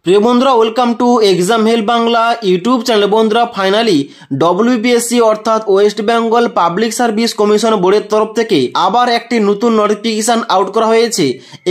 প্রিয় বন্ধুরা, welcome to exam help Bangla YouTube channel. বন্ধুরা, ফাইনালি ডব্লিউবিএসসি অর্থাৎ West Bengal public service commission বোর্ডের তরফ থেকে আবার একটি নতুন নোটিফিকেশন আউট করা হয়েছে।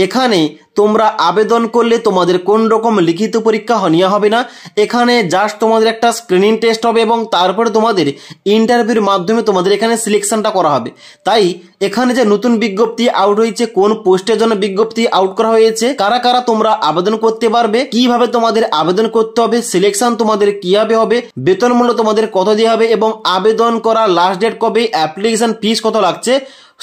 এখানে তোমরা আবেদন করলে তোমাদের কোন রকম লিখিত পরীক্ষা নেওয়া হবে না। এখানে জাস্ট তোমাদের একটা স্ক্রিনিং টেস্ট হবে এবং তারপরে তোমাদের ইন্টারভিউর মাধ্যমে তোমাদের এখানে সিলেকশনটা করা হবে। তাই এখানে যে নতুন বিজ্ঞপ্তি আউট হয়েছে, কোন পোস্টের জন্য বিজ্ঞপ্তি আউট করা হয়েছে, কারা কারা তোমরা আবেদন করতে পারবে, কিভাবে তোমাদের আবেদন করতে হবে, সিলেকশন তোমাদের কিভাবে হবে, বেতন মূল্য তোমাদের কত দেওয়া হবে এবং আবেদন করা লাস্ট ডেট কবে, অ্যাপ্লিকেশন ফিস কত লাগছে,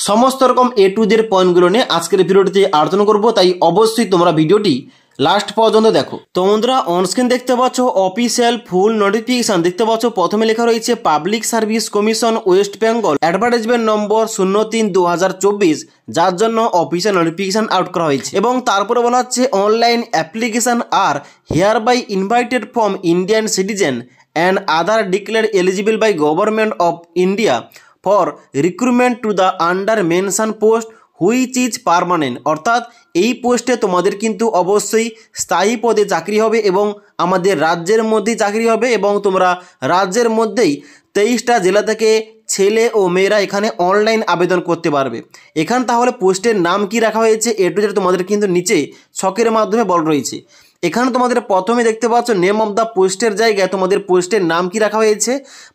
সমস্ত রকম এ টু জেড পয়েন্টগুলো নিয়ে আজকের ভিডিওটিতে আলোচনা করব। তাই অবশ্যই তোমরা ভিডিওটি লাস্ট পর্যন্ত দেখো। তো বন্ধুরা, অনস্ক্রিন দেখতে পাচ্ছ অফিসিয়াল ফুল নোটিফিকেশন দেখতে পাচ্ছ। প্রথমে লেখা রয়েছে public service commission West Bengal, advertisement নম্বর 03/2024, যার জন্য অফিসিয়াল নোটিফিকেশন আউট করা হয়েছে। এবং তারপরে বলা হচ্ছে online application are hereby invited from Indian citizen and other declared eligible by government of India for recruitment to the under mention post which is permanent. অর্থাৎ এই পোস্টে তোমাদের কিন্তু অবশ্যই স্থায়ী পদে চাকরি হবে এবং আমাদের রাজ্যের মধ্যেই চাকরি হবে এবং তোমরা রাজ্যের মধ্যেই 23টা জেলা থেকে ছেলে ও মেয়েরা এখানে অনলাইন আবেদন করতে পারবে। এখানে তাহলে পোস্টের নাম কি রাখা হয়েছে এ টু জেড তোমাদের কিন্তু নিচে ছকের মাধ্যমে বল রয়েছে। এখানে তোমাদের প্রথমে দেখতে পাচ্ছ নেম অফ দ্য পোস্টের জায়গায় তোমাদের পোস্টের নাম কি রাখা হয়েছে।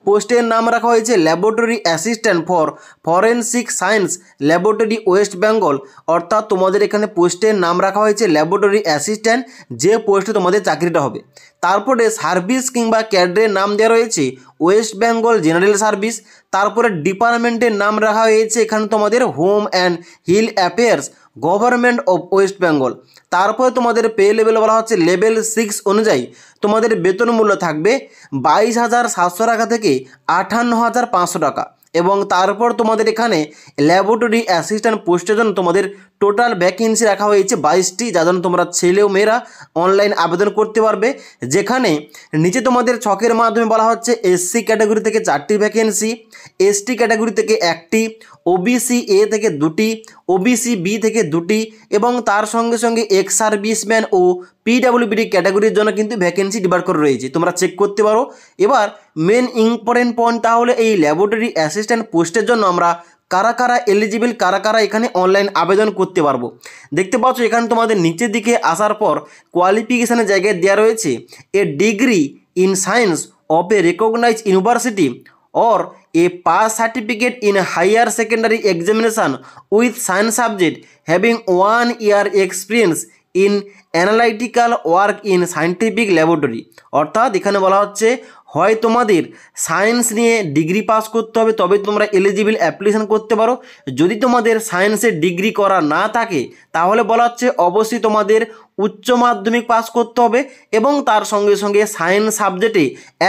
পোস্টের নাম রাখা হয়েছে laboratory assistant for forensic science laboratory West Bengal. অর্থাৎ তোমাদের এখানে পোস্টের নাম রাখা হয়েছে ল্যাবরেটরি অ্যাসিস্ট্যান্ট, যে পোস্টে তোমাদের চাকরিটা হবে। তারপরে সার্ভিস কিংবা ক্যাডারের নাম দেওয়া রয়েছে ওয়েস্ট বেঙ্গল জেনারেল সার্ভিস। তারপরে ডিপার্টমেন্টের নাম রাখা হয়েছে এখানে তোমাদের home and hill affairs government of West Bengal. তারপরে তোমাদের পে লেভেল বলা হচ্ছে লেভেল 6 অনুযায়ী তোমাদের বেতন মূল্য থাকবে 22,700 টাকা থেকে 58,500 টাকা। এবং তারপর তোমাদের এখানে ল্যাবরেটরি অ্যাসিস্ট্যান্ট পোস্টের জন্য তোমাদের টোটাল ভ্যাকেন্সি রাখা হয়েছে 22টি, যার জন্য তোমরা ছেলে ও মেয়েরা অনলাইন আবেদন করতে পারবে। যেখানে নিচে তোমাদের ছকের মাধ্যমে বলা হচ্ছে এসসি ক্যাটাগরি থেকে 4টি ভ্যাকেন্সি, এসটি ক্যাটাগরি থেকে 1টি, ওবিসি এ থেকে 2টি, ওবিসি বি থেকে 2টি এবং তার সঙ্গে সঙ্গে এক্স সার্ভিসম্যান ও পিডাব্লিউবিডি ক্যাটাগরির জন্য কিন্তু ভ্যাকেন্সি ডিভাইড করে রয়েছে, তোমরা চেক করতে পারো। এবার মেন ইম্পর্টেন্ট পয়েন্ট, তাহলে এই ল্যাবরেটরি অ্যাসিস্ট্যান্ট পোস্টের জন্য আমরা কারা কারা এলিজিবল, কারা কারা এখানে অনলাইন আবেদন করতে পারবো। দেখতে পাচ্ছ এখানে তোমাদের নিচের দিকে আসার পর কোয়ালিফিকেশানের জায়গায় দেওয়া রয়েছে a degree in science of a recognise university or a pass certificate in higher secondary examination with science subject having 1 year experience in analytical work in scientific laboratory। অর্থাৎ এখানে বলা হচ্ছে হয় তোমাদের সায়েন্স নিয়ে ডিগ্রি পাস করতে হবে তবে তোমরা এলিজিবল অ্যাপ্লিকেশন করতে পারো। যদি তোমাদের সায়েন্সের ডিগ্রি করা না থাকে তাহলে বলা হচ্ছে অবশ্যই তোমাদের উচ্চ মাধ্যমিক পাস করতে হবে এবং তার সঙ্গে সঙ্গে সায়েন্স সাবজেক্টে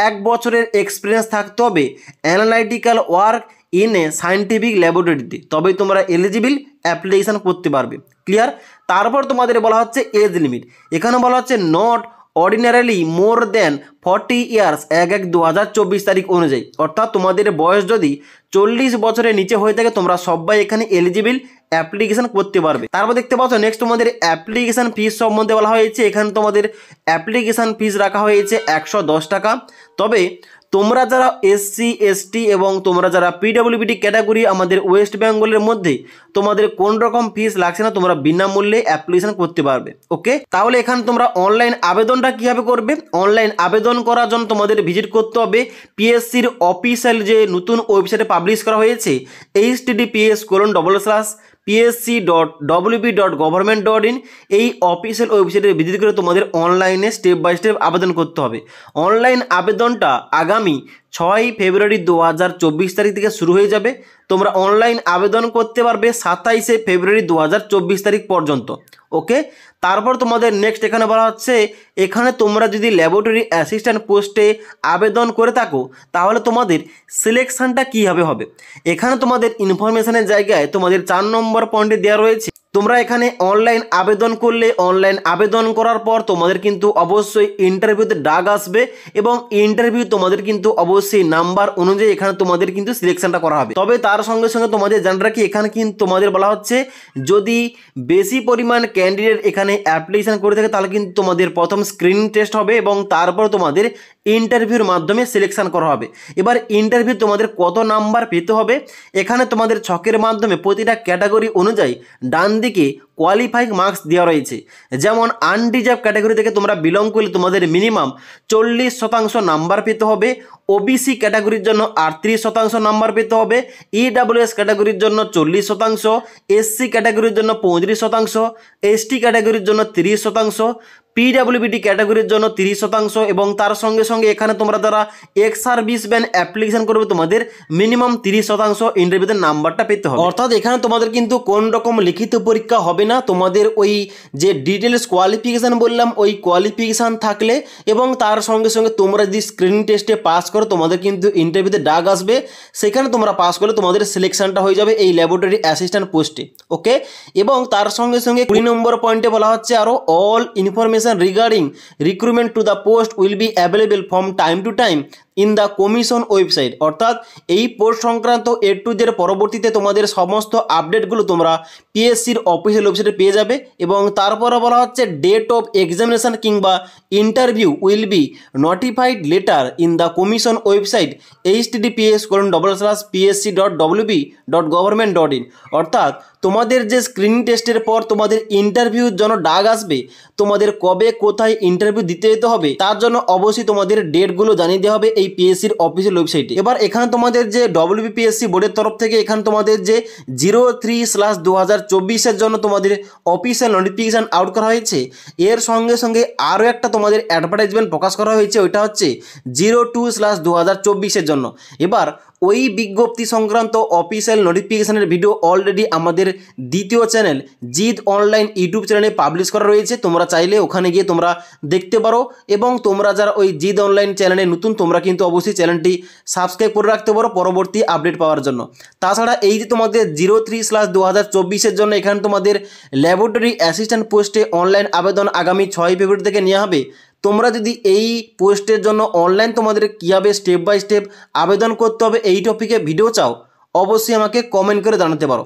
1 বছরের এক্সপিরিয়েন্স থাকতে হবে analytical work in a scientific ল্যাবরেটরিতে, তবেই তোমরা এলিজিবল অ্যাপ্লিকেশন করতে পারবে। ক্লিয়ার? তারপর তোমাদের বলা হচ্ছে এজ লিমিট। এখানে বলা হচ্ছে not ordinarily more than 40 years 1/1/2024 তারিখ অনুযায়ী। অর্থাৎ তোমাদের বয়স যদি 40 বছরের নিচে হয়ে থাকে তোমরা সবাই এখানে এলিজিবল অ্যাপ্লিকেশন করতে পারবে। তারপর দেখতে পাচ্ছ নেক্সট তোমাদের অ্যাপ্লিকেশন ফিস সম্বন্ধে বলা হয়েছে। এখানে তোমাদের অ্যাপ্লিকেশন ফিস রাখা হয়েছে 110 টাকা। তবে তোমরা যারা এসসি এসটি এবং তোমরা যারা পিডাব্লিউবিডি ক্যাটাগরি আমাদের ওয়েস্ট বেঙ্গলের মধ্যে তোমাদের কোন রকম ফিস লাগছে না, তোমরা বিনামূল্যে অ্যাপ্লিকেশন করতে পারবে। ওকে, তাহলে এখানে তোমরা অনলাইন আবেদনটা কীভাবে করবে? অনলাইন আবেদন করার জন্য তোমাদের ভিজিট করতে হবে পিএসসির অফিসিয়াল যে নতুন ওয়েবসাইটে পাবলিশ করা হয়েছে https://psc.wb.government.in। এই অফিসিয়াল ওয়েবসাইটে ভিজিট করে তোমাদের অনলাইনে স্টেপ বাই স্টেপ আবেদন করতে হবে। অনলাইন আবেদনটা আগামী 6 ফেব্রুয়ারি 2024 তারিখ থেকে শুরু হয়ে যাবে। তোমরা অনলাইন আবেদন করতে পারবে 27 ফেব্রুয়ারি 2024 তারিখ পর্যন্ত। ওকে, তারপর তোমাদের নেক্সট এখানে বলা হচ্ছে এখানে তোমরা যদি ল্যাবরেটরি অ্যাসিস্ট্যান্ট পোস্টে আবেদন করে থাকো তাহলে তোমাদের সিলেকশানটা কীভাবে হবে। এখানে তোমাদের ইনফরমেশনের জায়গায় তোমাদের 4 নম্বর পয়েন্টে দেওয়া রয়েছে তোমরা এখানে অনলাইন আবেদন করলে অনলাইন আবেদন করার পর তোমাদের কিন্তু অবশ্যই ইন্টারভিউতে ডাক আসবে এবং ইন্টারভিউ তোমাদের কিন্তু অবশ্যই নাম্বার অনুযায়ী এখানে তোমাদের কিন্তু সিলেকশনটা করা হবে। তবে তার সঙ্গে সঙ্গে তোমাদের জানা রাখি এখানে কিন্তু তোমাদের বলা হচ্ছে যদি বেশি পরিমাণ ক্যান্ডিডেট এখানে অ্যাপ্লিকেশন করে থাকে তাহলে কিন্তু তোমাদের প্রথম স্ক্রিনিং টেস্ট হবে এবং তারপর তোমাদের ইন্টারভিউর মাধ্যমে সিলেকশন করা হবে। এবার ইন্টারভিউ তোমাদের কত নাম্বার পেতে হবে এখানে তোমাদের ছকের মাধ্যমে প্রতিটা ক্যাটাগরি অনুযায়ী ডান দিকে কোয়ালিফাইং মার্কস দেওয়া রয়েছে। যেমন আনরিজার্ভ ক্যাটাগরি থেকে তোমরা বিলং করলে তোমাদের মিনিমাম 40% নাম্বার পেতে হবে, ওবিসি ক্যাটাগরির জন্য 38% নাম্বার পেতে হবে, ইডাব্লিউএস ক্যাটাগরির জন্য 40%, এসসি ক্যাটাগরির জন্য 35%, এসটি ক্যাটাগরির জন্য 30%, পিডাব্লিউবিডি ক্যাটাগরির জন্য 30% এবং তার সঙ্গে সঙ্গে এখানে তোমরা যারা এক্স সার্ভিসম্যান অ্যাপ্লিকেশন করবে তোমাদের মিনিমাম 30% ইন্টারভিউতে নাম্বারটা পেতে হবে। অর্থাৎ এখানে তোমাদের কিন্তু কোন রকম লিখিত পরীক্ষা হবে না, তোমাদের ওই যে ডিটেলস কোয়ালিফিকেশান বললাম ওই কোয়ালিফিকেশান থাকলে এবং তার সঙ্গে সঙ্গে তোমরা যদি স্ক্রিনিং টেস্টে পাস করো তোমাদের কিন্তু ইন্টারভিউতে ডাক আসবে, সেখানে তোমরা পাস করলে তোমাদের সিলেকশনটা হয়ে যাবে এই ল্যাবরেটরি অ্যাসিস্ট্যান্ট পোস্টে। ওকে, এবং তার সঙ্গে সঙ্গে 20 নম্বর পয়েন্টে বলা হচ্ছে আরও all information regarding recruitment to the post will be available from time to time in the commission website. অর্থাৎ এই পোস্ট সংক্রান্ত এ টু জেড পরবর্তীতে তোমাদের সমস্ত আপডেটগুলো তোমরা পিএসসির অফিসিয়াল ওয়েবসাইটে পেয়ে যাবে এবং তারপরে বলা হচ্ছে ডেট অফ এক্সামিনেশন কিংবা interview will be notified letter in the commission website https://psc.wb.government.in। অর্থাৎ তোমাদের যে স্ক্রিনিং টেস্টের পর তোমাদের ইন্টারভিউর জন্য ডাক আসবে, তোমাদের কবে কোথায় ইন্টারভিউ দিতে যেতে হবে তার জন্য অবশ্যই তোমাদের ডেটগুলো জানিয়ে দেওয়া হবে এই পিএসসির অফিসিয়াল ওয়েবসাইটে। এবার এখানে তোমাদের যে ডব্লিউবিপিএসসি বোর্ডের তরফ থেকে এখানে তোমাদের যে 03/2024 জন্য তোমাদের অফিসিয়াল নোটিফিকেশান আউট করা হয়েছে, এর সঙ্গে সঙ্গে আরও একটা তোমাদের অ্যাডভার্টাইজমেন্ট প্রকাশ করা হয়েছে, ওইটা হচ্ছে 02/2024 জন্য। এবার ওই বিজ্ঞপ্তি সংক্রান্ত অফিসিয়াল নোটিফিকেশানের ভিডিও অলরেডি আমাদের দ্বিতীয় চ্যানেল জিদ অনলাইন ইউটিউব চ্যানেলে পাবলিশ করা রয়েছে, তোমরা চাইলে ওখানে গিয়ে তোমরা দেখতে পারো এবং তোমরা যারা ওই জিদ অনলাইন চ্যানেলে নতুন তোমরা কিন্তু অবশ্যই চ্যানেলটি সাবস্ক্রাইব করে রাখতে পারো পরবর্তী আপডেট পাওয়ার জন্য। তাছাড়া এই যে তোমাদের 03/2024 জন্য এখানে তোমাদের ল্যাবরেটরি অ্যাসিস্ট্যান্ট পোস্টে অনলাইন আবেদন আগামী 6 ফেব্রুয়ারি থেকে নেওয়া হবে। তোমরা যদি এই পোস্টের জন্য অনলাইন তোমাদের কীভাবে স্টেপ বাই স্টেপ আবেদন করতে হবে এই টপিকে ভিডিও চাও অবশ্যই আমাকে কমেন্ট করে জানাতে পারো।